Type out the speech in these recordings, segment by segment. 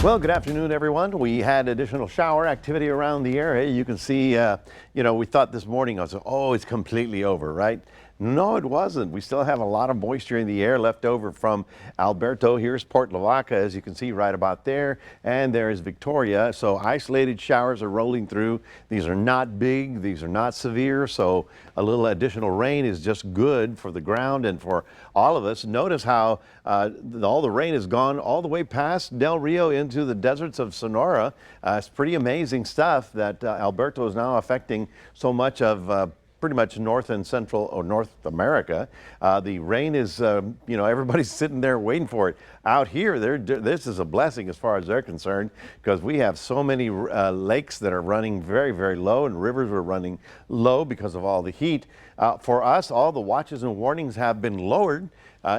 Well, good afternoon, everyone. We had additional shower activity around the area. You can see, we thought this morning, it's completely over, right? No, it wasn't. We still have a lot of moisture in the air left over from Alberto. Here's Port Lavaca, as you can see right about there. And there is Victoria. So isolated showers are rolling through. These are not big. These are not severe. So a little additional rain is just good for the ground and for all of us. Notice how all the rain has gone all the way past Del Rio into the deserts of Sonora. It's pretty amazing stuff that Alberto is now affecting so much of pretty much North and Central or North America. The rain is, everybody's sitting there waiting for it. Out here, this is a blessing as far as they're concerned, because we have so many lakes that are running very, very low, and rivers are running low because of all the heat. For us, all the watches and warnings have been lowered.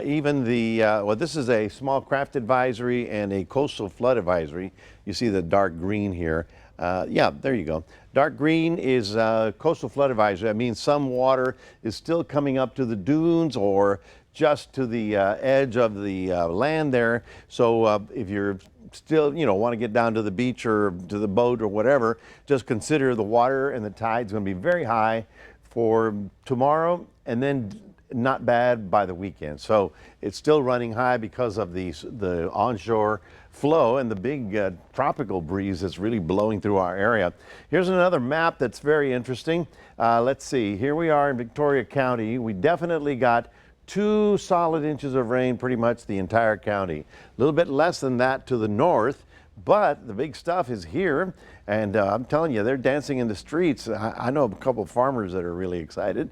Even this is a small craft advisory and a coastal flood advisory. You see the dark green here. There you go. Dark green is coastal flood advisory. That means some water is still coming up to the dunes or just to the edge of the land there. So if you're still, want to get down to the beach or to the boat or whatever, just consider the water and the tide's going to be very high for tomorrow, and then not bad by the weekend. So it's still running high because of the onshore flow and the big tropical breeze that's really blowing through our area. Here's another map that's very interesting. Let's see, here we are in Victoria County. We definitely got 2 solid inches of rain, pretty much the entire county. A little bit less than that to the north, but the big stuff is here, and I'm telling you, they're dancing in the streets. I know a couple of farmers that are really excited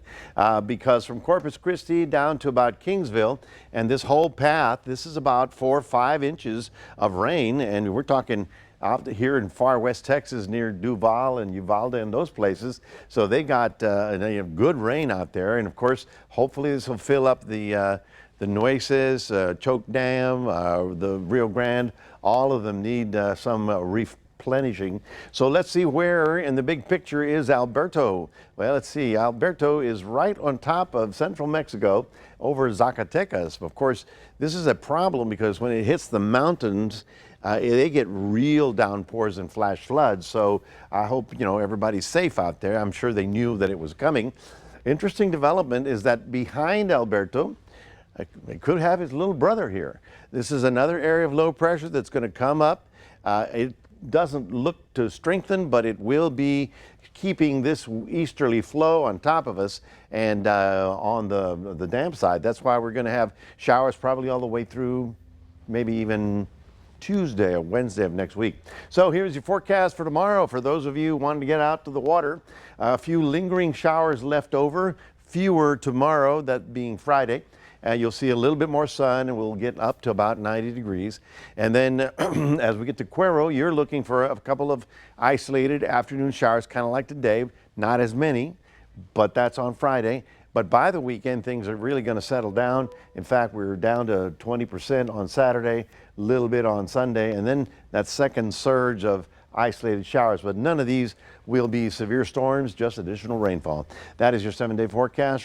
because from Corpus Christi down to about Kingsville, and this whole path, this is about 4 or 5 inches of rain, and we're talking out here in far west Texas near Duval and Uvalde and those places. So they got good rain out there, and of course, hopefully this will fill up the Nueces, Choke Dam, the Rio Grande. All of them need some replenishing. So let's see where in the big picture is Alberto. Well, let's see. Alberto is right on top of central Mexico over Zacatecas. Of course, this is a problem because when it hits the mountains, they get real downpours and flash floods. So I hope, everybody's safe out there. I'm sure they knew that it was coming. Interesting development is that behind Alberto, it could have his little brother here. This is another area of low pressure that's going to come up. It doesn't look to strengthen, but it will be keeping this easterly flow on top of us and on the damp side. That's why we're going to have showers probably all the way through maybe even Tuesday or Wednesday of next week. So here's your forecast for tomorrow. For those of you wanting to get out to the water, a few lingering showers left over, fewer tomorrow, that being Friday. You'll see a little bit more sun, and we'll get up to about 90 degrees. And then as we get to Cuero, you're looking for a couple of isolated afternoon showers, kind of like today. Not as many, but that's on Friday. But by the weekend, things are really going to settle down. In fact, we're down to 20% on Saturday, a little bit on Sunday, and then that second surge of isolated showers. But none of these will be severe storms, just additional rainfall. That is your 7-day forecast.